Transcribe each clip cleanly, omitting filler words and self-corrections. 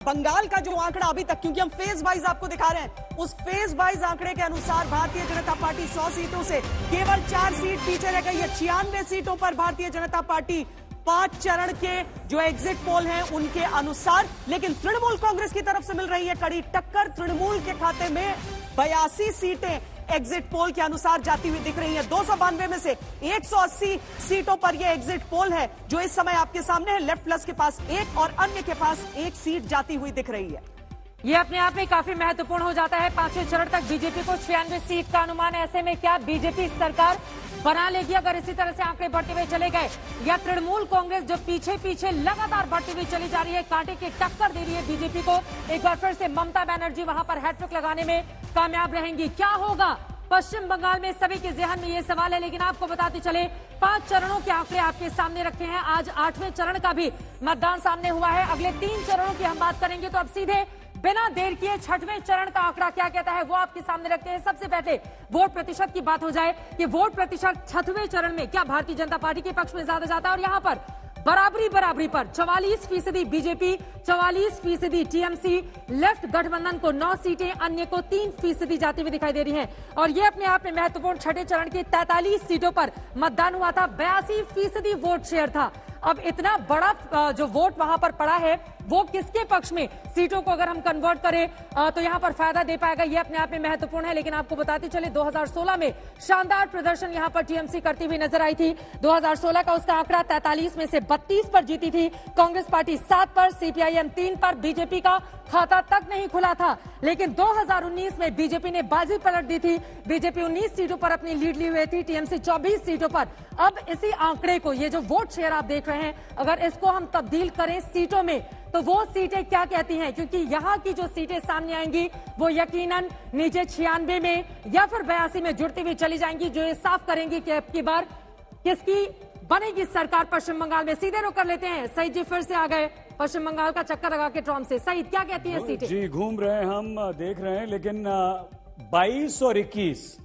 बंगाल का जो आंकड़ा अभी तक, क्योंकि हम फेज वाइज आपको दिखा रहे हैं, उस फेज वाइज आंकड़े के अनुसार भारतीय जनता पार्टी 100 सीटों से केवल 4 सीट पीछे रह गई है। 96 सीटों पर भारतीय जनता पार्टी 5 चरण के जो एग्जिट पोल हैं उनके अनुसार। लेकिन तृणमूल कांग्रेस की तरफ से मिल रही है कड़ी टक्कर। तृणमूल के खाते में 82 सीटें एग्जिट पोल के अनुसार जाती हुई दिख रही है। 292 में से 180 सीटों पर यह एग्जिट पोल है जो इस समय आपके सामने है। लेफ्ट प्लस के पास 1 और अन्य के पास 1 सीट जाती हुई दिख रही है। ये अपने आप में काफी महत्वपूर्ण हो जाता है। 5वें चरण तक बीजेपी को 96 सीट का अनुमान। ऐसे में क्या बीजेपी सरकार बना लेगी अगर इसी तरह से आंकड़े बढ़ते हुए चले गए, या तृणमूल कांग्रेस जो पीछे पीछे लगातार बढ़ती हुई चली जा रही है, कांटे की टक्कर दे रही है बीजेपी को, एक बार फिर से ममता बनर्जी वहां पर हैट्रिक लगाने में कामयाब रहेंगी? क्या होगा पश्चिम बंगाल में? सभी के जहन में ये सवाल है। लेकिन आपको बताते चले 5 चरणों के आंकड़े आपके सामने रखे हैं। आज 8वें चरण का भी मतदान सामने हुआ है। अगले 3 चरणों की हम बात करेंगे, तो अब सीधे बिना देर किए 6वें चरण का आंकड़ा क्या कहता है वो आपके सामने रखते हैं। सबसे पहले वोट प्रतिशत की बात हो जाए कि वोट प्रतिशत 6वें चरण में क्या भारतीय जनता पार्टी के पक्ष में ज्यादा जाता है, और यहां पर बराबरी पर 44% बीजेपी, 44% टीएमसी, लेफ्ट गठबंधन को 9 सीटें, अन्य को 3% जाती हुई दिखाई दे रही हैं। और यह अपने आप में महत्वपूर्ण 6ठे चरण की 43 सीटों पर मतदान हुआ था। 82% वोट शेयर था। अब इतना बड़ा जो वोट वहां पर पड़ा है वो किसके पक्ष में? सीटों को अगर हम कन्वर्ट करें तो यहां पर फायदा दे पाएगा, ये अपने आप में महत्वपूर्ण है। लेकिन आपको बताते चले 2016 में शानदार प्रदर्शन यहां पर टीएमसी करती हुई नजर आई थी। 2016 का उसका आंकड़ा 43 में से 32 पर जीती थी। कांग्रेस पार्टी 7 पर, सीपीआईएम 3 पर, बीजेपी का खाता तक नहीं खुला था। लेकिन 2019 में बीजेपी ने बाजी पलट दी थी। बीजेपी 19 सीटों पर अपनी लीड ली हुई थी, टीएमसी 24 सीटों पर। अब इसी आंकड़े को, ये जो वोट शेयर आप देख रहे हैं, अगर इसको हम तब्दील करें सीटों में, तो वो सीटें क्या कहती हैं? क्योंकि यहां की जो सीटें सामने आएंगी वो यकीनन नीचे 96 में या फिर 82 में जुड़ती हुई चली जाएंगी, जो ये साफ करेंगी कि अब की बार किसकी बनेगी सरकार पश्चिम बंगाल में। सीधे रुक कर लेते हैं, सईद जी फिर से आ गए पश्चिम बंगाल का चक्कर लगा के ट्रॉम से। सईद, क्या कहती है सीटें? जी घूम रहे हैं, हम देख रहे हैं, लेकिन 22 और 21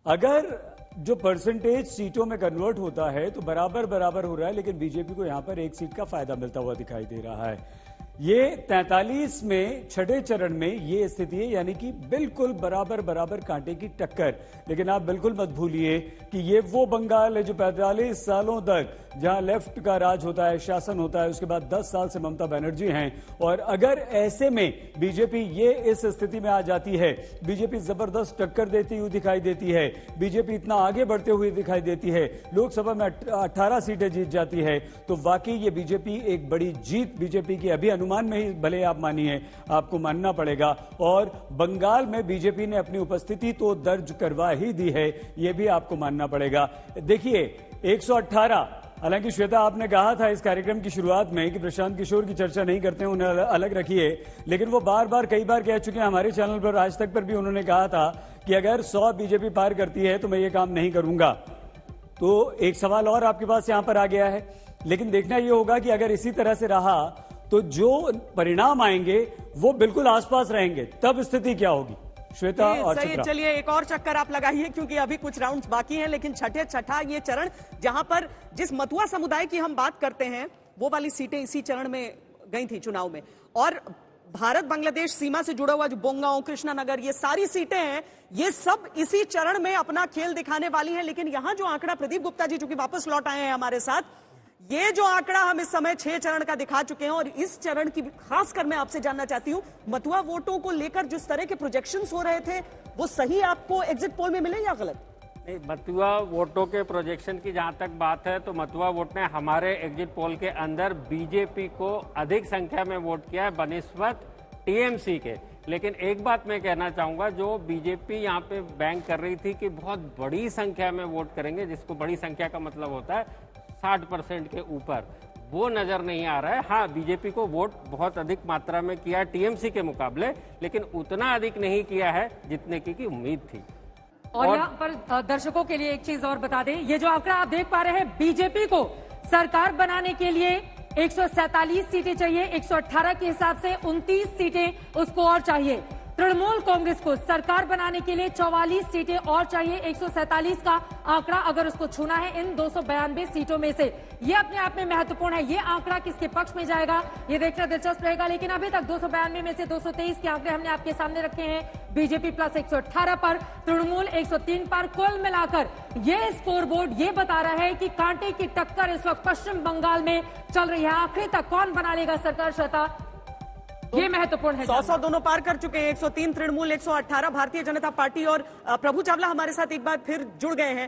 अगर जो परसेंटेज सीटों में कन्वर्ट होता है तो बराबर हो रहा है। लेकिन बीजेपी को यहां पर 1 सीट का फायदा मिलता हुआ दिखाई दे रहा है। ये 43 में 6ठे चरण में ये स्थिति है, यानी कि बिल्कुल बराबर कांटे की टक्कर। लेकिन आप बिल्कुल मत भूलिए कि ये वो बंगाल है जो 45 सालों तक जहां लेफ्ट का राज होता है, शासन होता है, उसके बाद 10 साल से ममता बनर्जी हैं। और अगर ऐसे में बीजेपी ये इस स्थिति में आ जाती है, बीजेपी जबरदस्त टक्कर देती हुई दिखाई देती है, बीजेपी इतना आगे बढ़ते हुए दिखाई देती है, लोकसभा में 18 सीटें जीत जाती है, तो वाकई ये बीजेपी एक बड़ी जीत बीजेपी की अभी अनुमान में ही भले आप मानिए, आपको मानना पड़ेगा। और बंगाल में बीजेपी ने अपनी उपस्थिति तो दर्ज करवा ही दी है, यह भी आपको मानना पड़ेगा। देखिए 118, हालांकि श्वेता आपने कहा था इस कार्यक्रम की शुरुआत में कि प्रशांत किशोर की चर्चा नहीं करते हैं, उन्हें अलग रखिए, लेकिन वो कई बार कह चुके हैं हमारे चैनल पर, आज तक पर भी उन्होंने कहा था कि अगर 100 बीजेपी पार करती है तो मैं ये काम नहीं करूंगा। तो एक सवाल और आपके पास यहां पर आ गया है। लेकिन देखना यह होगा कि अगर इसी तरह से रहा तो जो परिणाम आएंगे वो बिल्कुल आसपास रहेंगे, तब स्थिति क्या होगी? श्वेता और सही, चलिए एक और चक्कर आप लगाइए, क्योंकि अभी कुछ राउंड्स बाकी हैं। लेकिन छठा ये चरण, जहां पर जिस मथुआ समुदाय की हम बात करते हैं, वो वाली सीटें इसी चरण में गई थी चुनाव में। और भारत बांग्लादेश सीमा से जुड़ा हुआ जो बोंगांव, कृष्णानगर, ये सारी सीटें हैं, ये सब इसी चरण में अपना खेल दिखाने वाली हैं। लेकिन यहां जो आंकड़ा प्रदीप गुप्ता जी चूंकि वापस लौट आए हैं हमारे साथ, ये जो आंकड़ा हम इस समय 6 चरण का दिखा चुके हैं, और इस चरण की खासकर मैं आपसे जानना चाहती हूं, मथुआ वोटों को लेकर जिस तरह के प्रोजेक्शंस हो रहे थे, वो सही आपको एग्जिट पोल में मिले या गलत? नहीं, मथुआ वोटों के प्रोजेक्शन की जहां तक बात है तो मथुआ वोट ने हमारे एग्जिट पोल के अंदर बीजेपी को अधिक संख्या में वोट किया है बनिस्बत टीएमसी के। लेकिन एक बात मैं कहना चाहूंगा, जो बीजेपी यहाँ पे बैंक कर रही थी कि बहुत बड़ी संख्या में वोट करेंगे, जिसको बड़ी संख्या का मतलब होता है 60% के ऊपर, वो नजर नहीं आ रहा है। हाँ, बीजेपी को वोट बहुत अधिक मात्रा में किया टीएमसी के मुकाबले, लेकिन उतना अधिक नहीं किया है जितने की उम्मीद थी। और यहाँ पर दर्शकों के लिए एक चीज और बता दें, ये जो आंकड़ा आप देख पा रहे हैं, बीजेपी को सरकार बनाने के लिए 147 सीटें चाहिए, 118 के हिसाब से 29 सीटें उसको और चाहिए। तृणमूल कांग्रेस को सरकार बनाने के लिए 44 सीटें और चाहिए। 147 का आंकड़ा अगर उसको छूना है इन 292 सीटों में से, ये अपने आप में महत्वपूर्ण है। ये आंकड़ा किसके पक्ष में जाएगा ये देखना दिलचस्प रहेगा। लेकिन अभी तक 292 में से 223 के आंकड़े हमने आपके सामने रखे हैं। बीजेपी प्लस 118 पर, तृणमूल 103 पर। कुल मिलाकर ये स्कोर बोर्ड ये बता रहा है कि कांटे की टक्कर इस वक्त पश्चिम बंगाल में चल रही है। आखिरी तक कौन बना लेगा सरकार, श्वेता, ये महत्वपूर्ण है। 100 दोनों पार कर चुके हैं। 103 तृणमूल, 118 भारतीय जनता पार्टी। और प्रभु चावला हमारे साथ एक बार फिर जुड़ गए हैं।